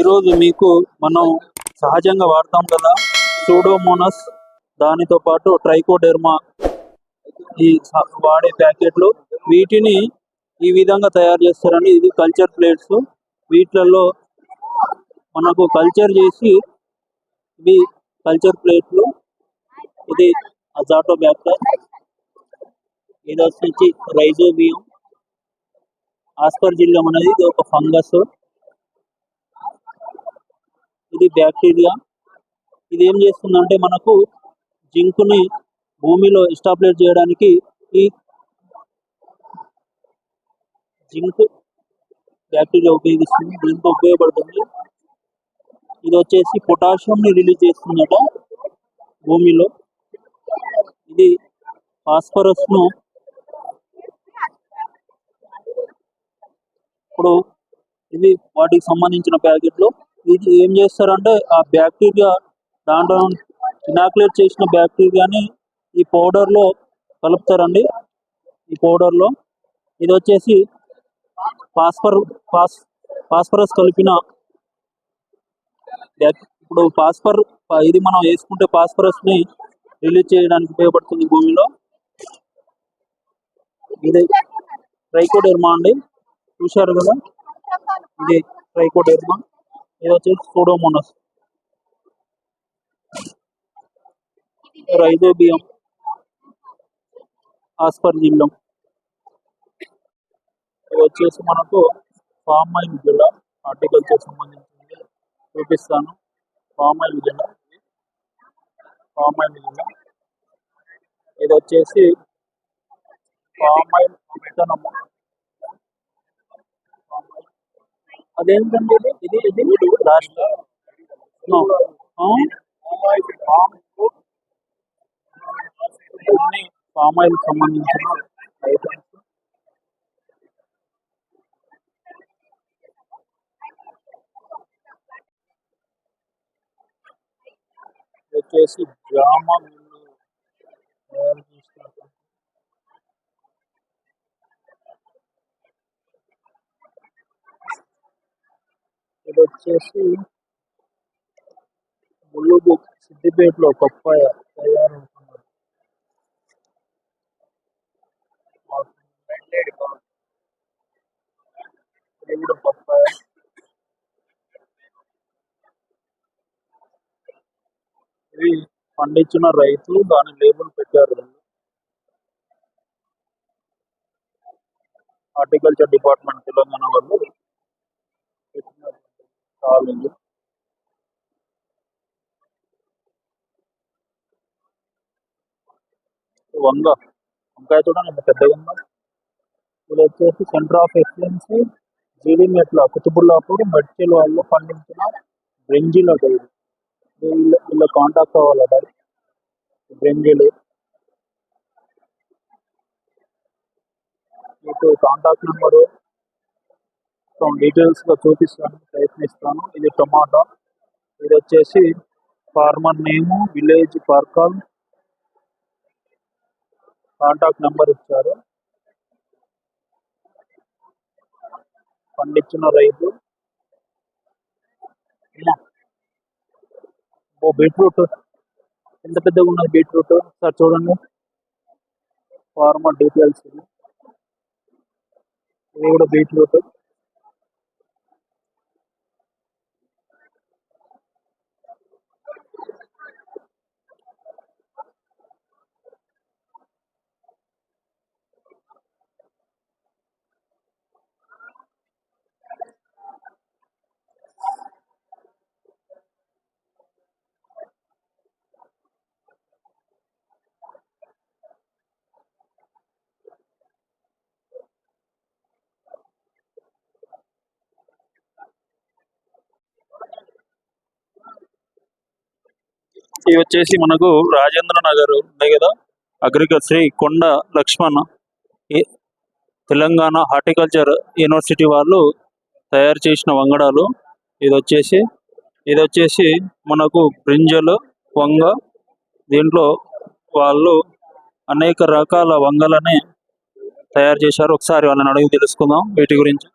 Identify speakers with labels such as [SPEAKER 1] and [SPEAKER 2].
[SPEAKER 1] ఈరోజు మీకు మనం సహజంగా వాడతాం కదా సూడోమోనస్, దానితో పాటు ట్రైకోడెర్మా, ఈ వాడే ప్యాకెట్లు. వీటిని ఈ విధంగా తయారు చేస్తారండి. ఇది కల్చర్ ప్లేట్స్. వీటిలలో మనకు కల్చర్ చేసి ఇవి కల్చర్ ప్లేట్లు. ఇది అజాటో బ్యాక్టర్, ఇది వచ్చి రైజోబియం. ఆస్పర్జిల్లం అనేది ఇది ఒక ఫంగస్, ఇది బ్యాక్టీరియా. ఇది ఏం చేస్తుందంటే మనకు జింకుని భూమిలో ఎస్టాబ్లిష్ చేయడానికి ఈ జింక్ బ్యాక్టీరియా ఉపయోగిస్తుంది, దీంతో ఉపయోగపడుతుంది. ఇది వచ్చేసి పొటాషియంని రిలీజ్ చేస్తుందట భూమిలో. ఇది ఫాస్ఫరస్ను ఇప్పుడు ఇది వాటికి సంబంధించిన ప్యాకెట్లు. ఇది ఏం చేస్తారంటే ఆ బ్యాక్టీరియా దాంట్లో ఇనాక్యులేట్ చేసిన బ్యాక్టీరియాని ఈ పౌడర్లో కలుపుతారండి. ఈ పౌడర్లో ఇది వచ్చేసి ఫాస్ఫరస్ కలిపిన ఇప్పుడు ఇది మనం వేసుకుంటే ఫాస్ఫరస్ని రిలీజ్ చేయడానికి ఉపయోగపడుతుంది భూమిలో. ఇది ట్రైకోడెర్మా అండి, చూశారు కదా, ఇది ట్రైకోడెర్మా. ఇది వచ్చేసి సూడోమోనస్, రైజోబియం, ఆస్పర్జిల్లం. ఇది వచ్చేసి మనకు పామ్ ఆయిల్ జెల, హార్టికల్చర్ సంబంధించింది చూపిస్తాను. పామ్ ఆయిల్ జెల, ఇది వచ్చేసి పామ్ ఆయిల్ విత్తనము. అదేంటండి ఇది ఇది ఇది లాస్ట్ పామ్ ఆయిల్ సంబంధించిన ఐటమ్స్. వచ్చేసి జామ మిల్లు తయారు చేసినటువంటి ఇది వచ్చేసి ములుగు సిద్దిపేటలో పప్పాయ తయారవుతున్నది. ఇది కూడా పప్పాయ. ఇది పండించిన రైతులు దాని లేబుల్ పెట్టారు. హార్టికల్చర్ డిపార్ట్మెంట్ తెలంగాణ వాళ్ళు పెట్టిన కాలేజీ. వంకాయ చూడండి ఎంత పెద్దగా ఉందో. ఇది వచ్చేసి centre of excellence Jeedimetla Quthbullapur Medchal వాళ్ళు పండించిన బ్రింజిల్ అట. ఇది వీళ్ళ కాంటాక్ట్ అవ్వాలట. బ్రింజిల్ మీకు కాంటాక్ట్ నెంబరు డీటెయిల్స్గా చూపిస్తాను, ప్రయత్నిస్తాను. ఇది టొమాటో. ఇది వచ్చేసి ఫార్మర్ నేము, విలేజ్ పర్కల్, కాంటాక్ట్ నెంబర్ ఇచ్చారు. పండించిన రైతు. బీట్రూట్ ఎంత పెద్దగా ఉన్నది బీట్రూట్ సార్, చూడండి. ఫార్మర్ డీటెయిల్స్, ఇది కూడా బీట్రూట్. ఇవి వచ్చేసి మనకు రాజేంద్ర నగర్ ఉన్నాయి కదా, అగ్రికల్చర్ శ్రీ కొండ లక్ష్మణ్ తెలంగాణ హార్టికల్చర్ యూనివర్సిటీ వాళ్ళు తయారు చేసిన వంగడాలు. ఇది వచ్చేసి మనకు బ్రింజలు, వంగ. దీంట్లో వాళ్ళు అనేక రకాల వంగలని తయారు చేశారు. ఒకసారి వాళ్ళని అడిగి తెలుసుకుందాం వీటి గురించి.